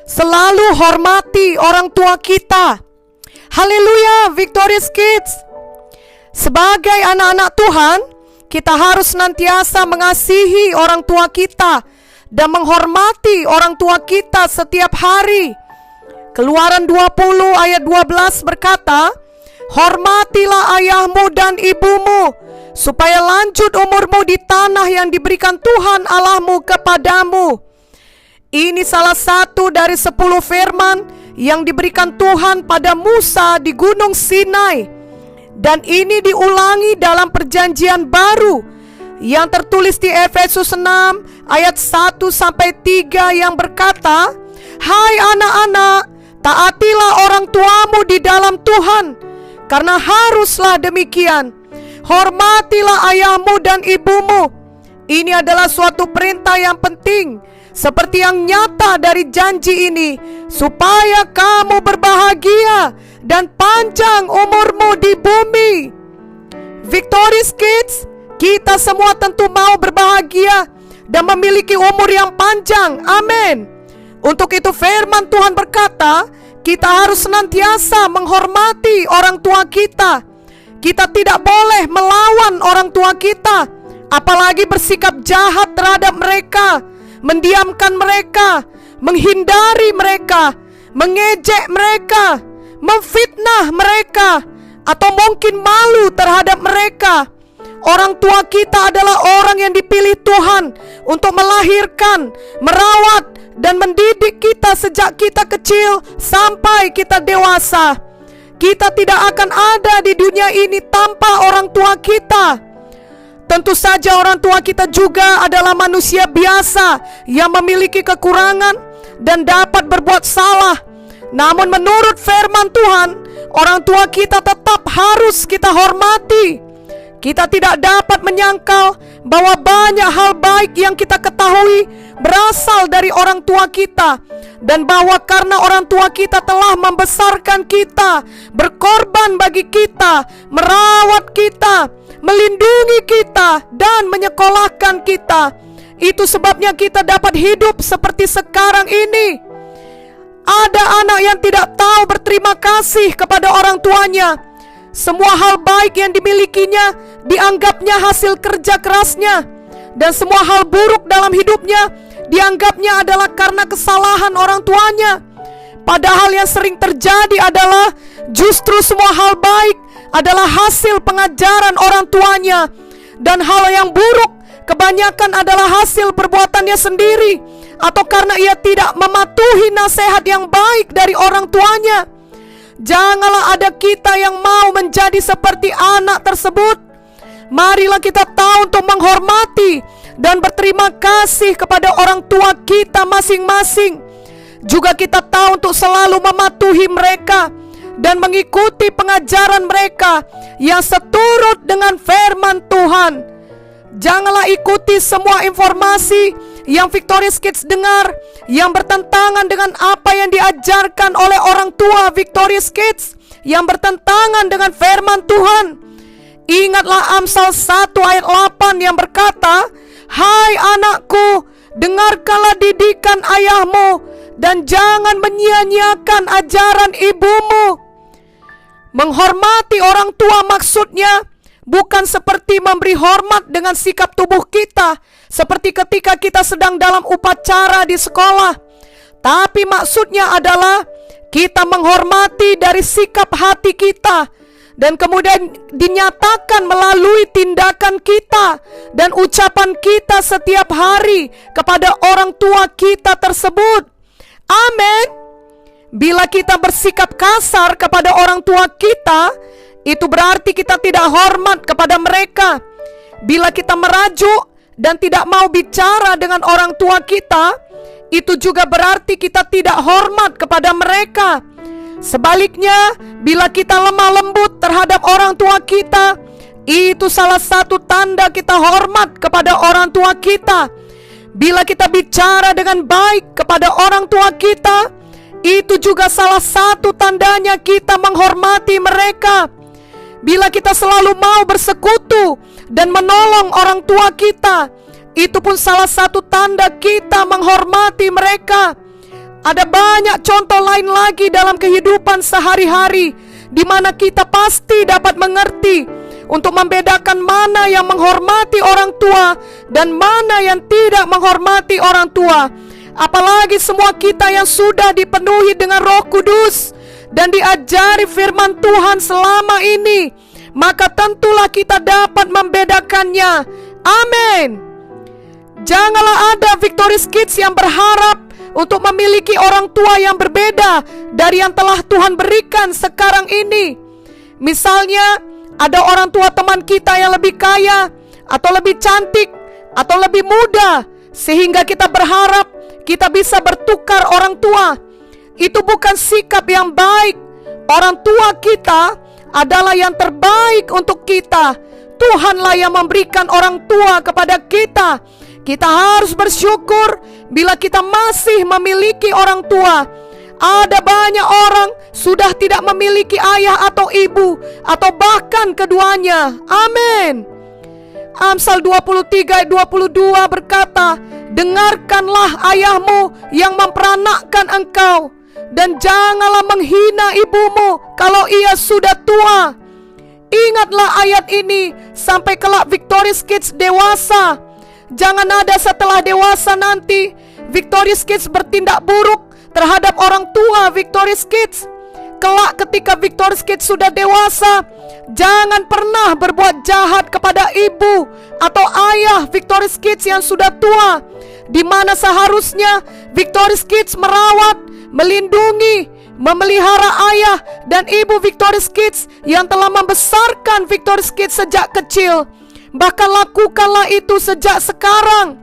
selalu hormati orang tua kita. Haleluya, Victorious Kids. Sebagai anak-anak Tuhan, kita harus senantiasa mengasihi orang tua kita dan menghormati orang tua kita setiap hari. Keluaran 20 ayat 12 berkata, hormatilah ayahmu dan ibumu, supaya lanjut umurmu di tanah yang diberikan Tuhan Allahmu kepadamu. Ini salah satu dari 10 firman yang diberikan Tuhan pada Musa di Gunung Sinai. Dan ini diulangi dalam perjanjian baru yang tertulis di Efesus 6 ayat 1-3 yang berkata, hai anak-anak, taatilah orang tuamu di dalam Tuhan, karena haruslah demikian. Hormatilah ayahmu dan ibumu. Ini adalah suatu perintah yang penting, seperti yang nyata dari janji ini, supaya kamu berbahagia dan panjang umurmu di bumi. Victorious Kids, kita semua tentu mau berbahagia dan memiliki umur yang panjang. Amin. Untuk itu firman Tuhan berkata, kita harus senantiasa menghormati orang tua kita. Kita tidak boleh melawan orang tua kita, apalagi bersikap jahat terhadap mereka, mendiamkan mereka, menghindari mereka, mengejek mereka, memfitnah mereka, atau mungkin malu terhadap mereka. Orang tua kita adalah orang yang dipilih Tuhan untuk melahirkan, merawat, dan mendidik kita sejak kita kecil sampai kita dewasa. Kita tidak akan ada di dunia ini tanpa orang tua kita. Tentu saja orang tua kita juga adalah manusia biasa yang memiliki kekurangan dan dapat berbuat salah. Namun menurut firman Tuhan, orang tua kita tetap harus kita hormati. Kita tidak dapat menyangkal bahwa banyak hal baik yang kita ketahui berasal dari orang tua kita, dan bahwa karena orang tua kita telah membesarkan kita, berkorban bagi kita, merawat kita, melindungi kita, dan menyekolahkan kita. Itu sebabnya kita dapat hidup seperti sekarang ini. Ada anak yang tidak tahu berterima kasih kepada orang tuanya. Semua hal baik yang dimilikinya dianggapnya hasil kerja kerasnya, dan semua hal buruk dalam hidupnya dianggapnya adalah karena kesalahan orang tuanya. Padahal yang sering terjadi adalah justru semua hal baik adalah hasil pengajaran orang tuanya, dan hal yang buruk kebanyakan adalah hasil perbuatannya sendiri, atau karena ia tidak mematuhi nasihat yang baik dari orang tuanya. Janganlah ada kita yang mau menjadi seperti anak tersebut. Marilah kita tahu untuk menghormati dan berterima kasih kepada orang tua kita masing-masing. Juga kita tahu untuk selalu mematuhi mereka dan mengikuti pengajaran mereka yang seturut dengan firman Tuhan. Janganlah ikuti semua informasi yang Victorious Kids dengar yang bertentangan dengan apa yang diajarkan oleh orang tua Victorious Kids, yang bertentangan dengan firman Tuhan. Ingatlah Amsal 1 ayat 8 yang berkata, hai anakku, dengarkanlah didikan ayahmu, dan jangan menyia-nyiakan ajaran ibumu. Menghormati orang tua maksudnya bukan seperti memberi hormat dengan sikap tubuh kita, seperti ketika kita sedang dalam upacara di sekolah. Tapi maksudnya adalah kita menghormati dari sikap hati kita, dan kemudian dinyatakan melalui tindakan kita dan ucapan kita setiap hari kepada orang tua kita tersebut. Amin. Bila kita bersikap kasar kepada orang tua kita, itu berarti kita tidak hormat kepada mereka. Bila kita merajuk dan tidak mau bicara dengan orang tua kita, itu juga berarti kita tidak hormat kepada mereka. Sebaliknya, bila kita lemah lembut terhadap orang tua kita, itu salah satu tanda kita hormat kepada orang tua kita. Bila kita bicara dengan baik kepada orang tua kita, itu juga salah satu tandanya kita menghormati mereka. Bila kita selalu mau bersekutu dan menolong orang tua kita, itu pun salah satu tanda kita menghormati mereka. Ada banyak contoh lain lagi dalam kehidupan sehari-hari di mana kita pasti dapat mengerti untuk membedakan mana yang menghormati orang tua dan mana yang tidak menghormati orang tua. Apalagi semua kita yang sudah dipenuhi dengan Roh Kudus dan diajari firman Tuhan selama ini, maka tentulah kita dapat membedakannya. Amin. Janganlah ada Victorious Kids yang berharap untuk memiliki orang tua yang berbeda dari yang telah Tuhan berikan sekarang ini. Misalnya, ada orang tua teman kita yang lebih kaya, atau lebih cantik, atau lebih muda, sehingga kita berharap kita bisa bertukar orang tua. Itu bukan sikap yang baik. Orang tua kita adalah yang terbaik untuk kita. Tuhanlah yang memberikan orang tua kepada kita. Kita harus bersyukur bila kita masih memiliki orang tua. Ada banyak orang sudah tidak memiliki ayah atau ibu, atau bahkan keduanya. Amin. Amsal 23 ayat 22 berkata, dengarkanlah ayahmu yang memperanakkan engkau, dan janganlah menghina ibumu kalau ia sudah tua. Ingatlah ayat ini sampai kelak Victorious Kids dewasa. Jangan ada setelah dewasa nanti Victorious Kids bertindak buruk terhadap orang tua Victorious Kids. Kelak ketika Victorious Kids sudah dewasa, jangan pernah berbuat jahat kepada ibu atau ayah Victorious Kids yang sudah tua, di mana seharusnya Victorious Kids merawat, melindungi, memelihara ayah dan ibu Victorious Kids yang telah membesarkan Victorious Kids sejak kecil. Bahkan lakukanlah itu sejak sekarang.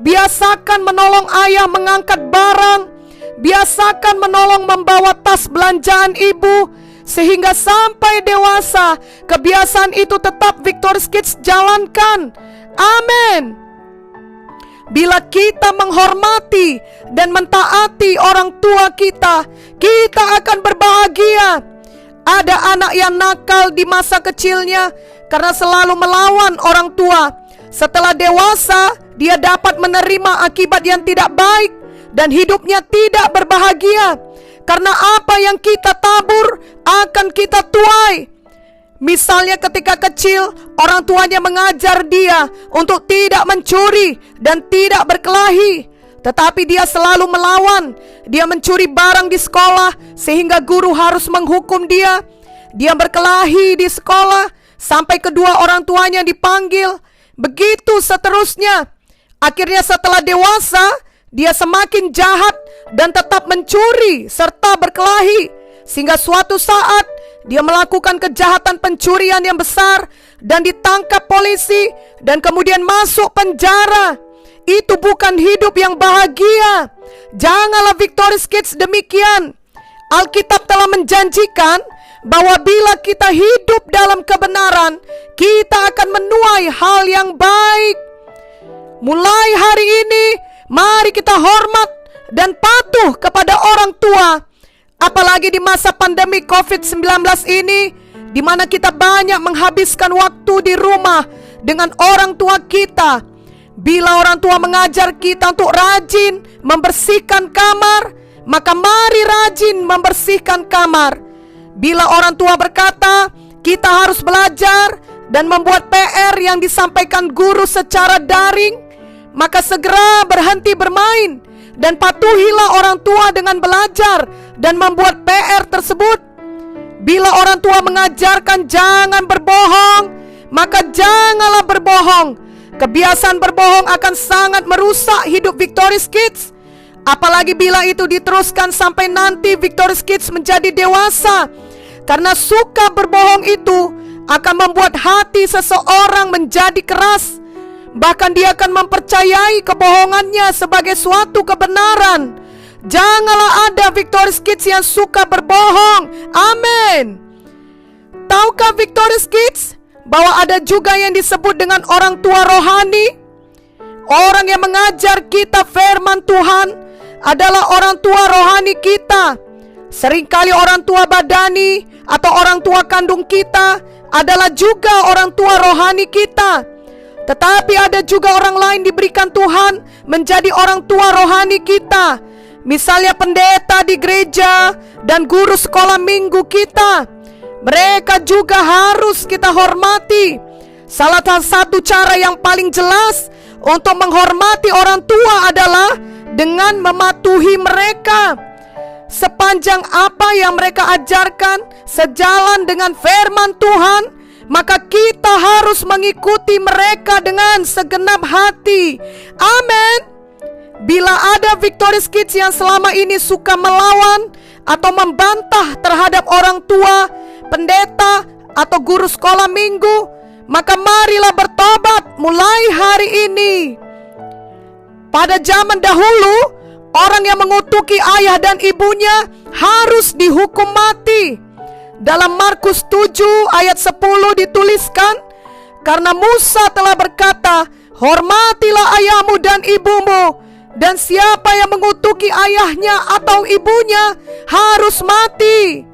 Biasakan menolong ayah mengangkat barang. Biasakan menolong membawa tas belanjaan ibu, sehingga sampai dewasa kebiasaan itu tetap Victorious Kids jalankan. Amin. Bila kita menghormati dan mentaati orang tua kita, kita akan berbahagia. Ada anak yang nakal di masa kecilnya karena selalu melawan orang tua. Setelah dewasa, dia dapat menerima akibat yang tidak baik dan hidupnya tidak berbahagia. Karena apa yang kita tabur akan kita tuai. Misalnya ketika kecil, orang tuanya mengajar dia untuk tidak mencuri dan tidak berkelahi, tetapi dia selalu melawan. Dia mencuri barang di sekolah sehingga guru harus menghukum dia. Dia berkelahi di sekolah sampai kedua orang tuanya dipanggil. Begitu seterusnya. Akhirnya setelah dewasa, dia semakin jahat dan tetap mencuri serta berkelahi, sehingga suatu saat dia melakukan kejahatan pencurian yang besar dan ditangkap polisi dan kemudian masuk penjara. Itu bukan hidup yang bahagia. Janganlah Victorious Kids demikian. Alkitab telah menjanjikan bahwa bila kita hidup dalam kebenaran, kita akan menuai hal yang baik. Mulai hari ini, mari kita hormat dan patuh kepada orang tua. Apalagi di masa pandemi COVID-19 ini, di mana kita banyak menghabiskan waktu di rumah dengan orang tua kita. Bila orang tua mengajar kita untuk rajin membersihkan kamar, maka mari rajin membersihkan kamar. Bila orang tua berkata, kita harus belajar dan membuat PR yang disampaikan guru secara daring, maka segera berhenti bermain dan patuhilah orang tua dengan belajar dan membuat PR tersebut. Bila orang tua mengajarkan jangan berbohong, maka janganlah berbohong. Kebiasaan berbohong akan sangat merusak hidup Victorious Kids. Apalagi bila itu diteruskan sampai nanti Victorious Kids menjadi dewasa. Karena suka berbohong itu akan membuat hati seseorang menjadi keras. Bahkan dia akan mempercayai kebohongannya sebagai suatu kebenaran. Janganlah ada Victorious Kids yang suka berbohong. Amin. Tahukah Victorious Kids bahwa ada juga yang disebut dengan orang tua rohani? Orang yang mengajar kita firman Tuhan adalah orang tua rohani kita. Seringkali orang tua badani atau orang tua kandung kita adalah juga orang tua rohani kita. Tetapi ada juga orang lain diberikan Tuhan menjadi orang tua rohani kita. Misalnya pendeta di gereja dan guru sekolah minggu kita, mereka juga harus kita hormati. Salah satu cara yang paling jelas untuk menghormati orang tua adalah dengan mematuhi mereka. Sepanjang apa yang mereka ajarkan sejalan dengan firman Tuhan, maka kita harus mengikuti mereka dengan segenap hati. Amin. Bila ada Victorious Kids yang selama ini suka melawan atau membantah terhadap orang tua, pendeta, atau guru sekolah minggu, maka marilah bertobat mulai hari ini. Pada zaman dahulu, orang yang mengutuki ayah dan ibunya harus dihukum mati. Dalam Markus 7 ayat 10 dituliskan, karena Musa telah berkata, hormatilah ayahmu dan ibumu, dan siapa yang mengutuki ayahnya atau ibunya harus mati.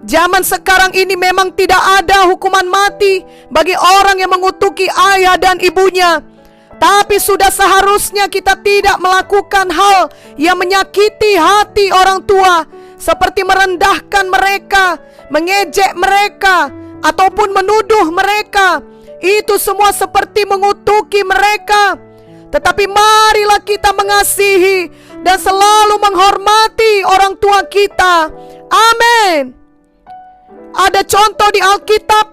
Zaman sekarang ini memang tidak ada hukuman mati bagi orang yang mengutuki ayah dan ibunya. Tapi sudah seharusnya kita tidak melakukan hal yang menyakiti hati orang tua, seperti merendahkan mereka, mengejek mereka, ataupun menuduh mereka. Itu semua seperti mengutuki mereka. Tetapi marilah kita mengasihi dan selalu menghormati orang tua kita. Amin. Ada contoh di Alkitab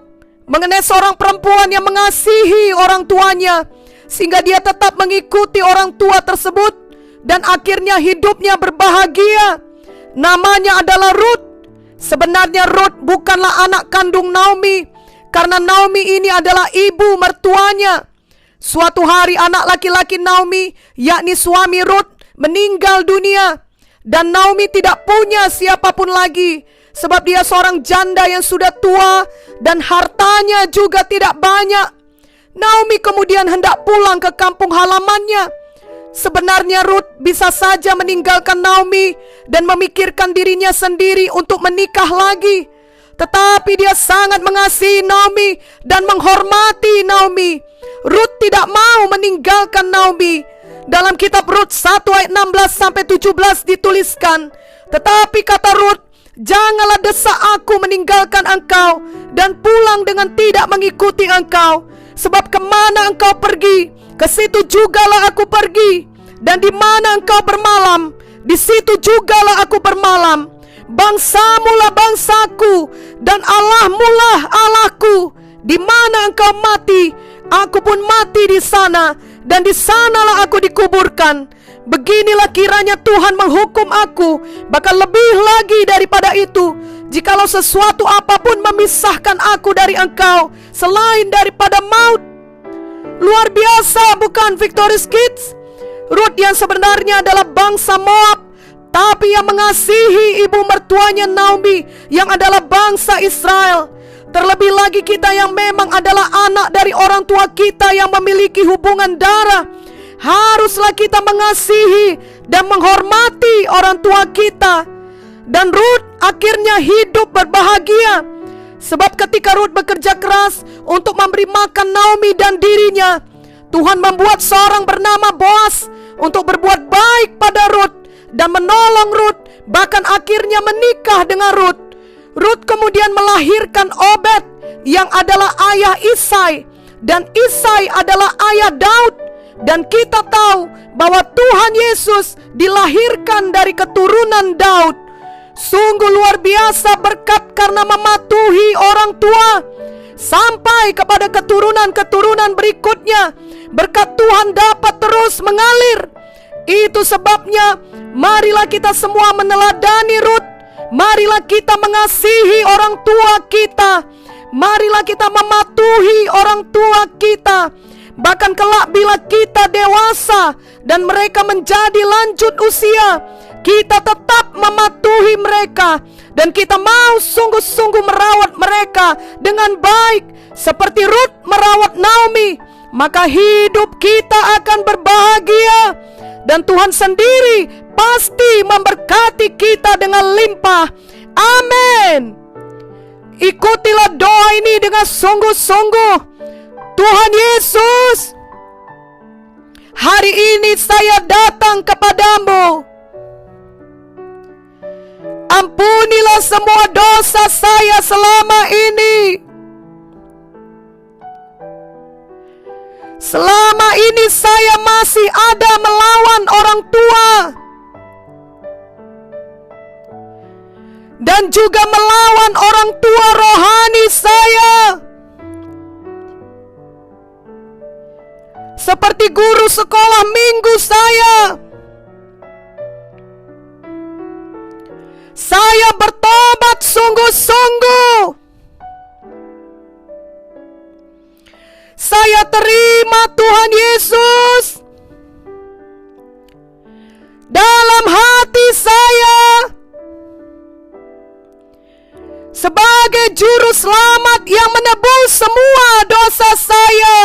mengenai seorang perempuan yang mengasihi orang tuanya, sehingga dia tetap mengikuti orang tua tersebut dan akhirnya hidupnya berbahagia. Namanya adalah Ruth. Sebenarnya Ruth bukanlah anak kandung Naomi, karena Naomi ini adalah ibu mertuanya. Suatu hari anak laki-laki Naomi, yakni suami Ruth, meninggal dunia, dan Naomi tidak punya siapapun lagi, sebab dia seorang janda yang sudah tua dan hartanya juga tidak banyak. Naomi kemudian hendak pulang ke kampung halamannya. Sebenarnya Ruth bisa saja meninggalkan Naomi dan memikirkan dirinya sendiri untuk menikah lagi. Tetapi dia sangat mengasihi Naomi dan menghormati Naomi. Ruth tidak mau meninggalkan Naomi. Dalam kitab Rut 1 ayat 16-17 dituliskan, tetapi kata Ruth, janganlah desak aku meninggalkan engkau dan pulang dengan tidak mengikuti engkau. Sebab kemana engkau pergi, ke situ jugalah aku pergi. Dan di mana engkau bermalam, di situ jugalah aku bermalam. Bangsamulah bangsaku, dan Allahmulah Allahku. Di mana engkau mati, aku pun mati di sana, dan di sanalah aku dikuburkan. Beginilah kiranya Tuhan menghukum aku, bahkan lebih lagi daripada itu, jikalau sesuatu apapun memisahkan aku dari engkau, selain daripada maut. Luar biasa, bukan Victorious Kids? Ruth yang sebenarnya adalah bangsa Moab, tapi yang mengasihi ibu mertuanya Naomi yang adalah bangsa Israel. Terlebih lagi kita yang memang adalah anak dari orang tua kita yang memiliki hubungan darah, haruslah kita mengasihi dan menghormati orang tua kita. Dan Ruth akhirnya hidup berbahagia, sebab ketika Ruth bekerja keras untuk memberi makan Naomi dan dirinya, Tuhan membuat seorang bernama Boaz untuk berbuat baik pada Ruth dan menolong Ruth, bahkan akhirnya menikah dengan Ruth. Ruth kemudian melahirkan Obed yang adalah ayah Isai, dan Isai adalah ayah Daud. Dan kita tahu bahwa Tuhan Yesus dilahirkan dari keturunan Daud. Sungguh luar biasa berkat karena mematuhi orang tua, sampai kepada keturunan-keturunan berikutnya. Berkat Tuhan dapat terus mengalir. Itu sebabnya marilah kita semua meneladani Ruth. Marilah kita mengasihi orang tua kita. Marilah kita mematuhi orang tua kita. Bahkan kelak bila kita dewasa dan mereka menjadi lanjut usia, kita tetap mematuhi mereka, dan kita mau sungguh-sungguh merawat mereka dengan baik seperti Ruth merawat Naomi. Maka hidup kita akan berbahagia, dan Tuhan sendiri pasti memberkati kita dengan limpah. Amin. Ikutilah doa ini dengan sungguh-sungguh. Tuhan Yesus, hari ini saya datang kepadamu. Ampunilah semua dosa saya selama ini. Selama ini saya masih ada melawan orang tua dan juga melawan orang tua rohani saya, seperti guru sekolah minggu saya. Saya bertobat sungguh-sungguh. Saya terima Tuhan Yesus dalam hati saya sebagai juru selamat yang menebus semua dosa saya.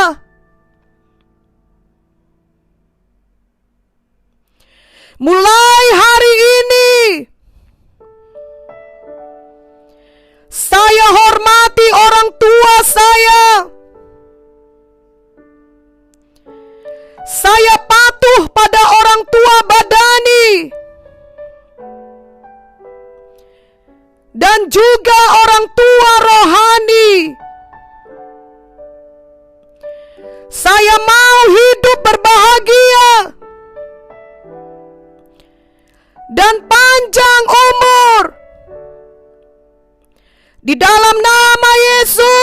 Mulai hari ini saya hormati orang tua saya. Saya patuh pada orang tua badani dan juga orang tua rohani. Saya mau hidup berbahagia dan panjang umur di dalam nama Yesus.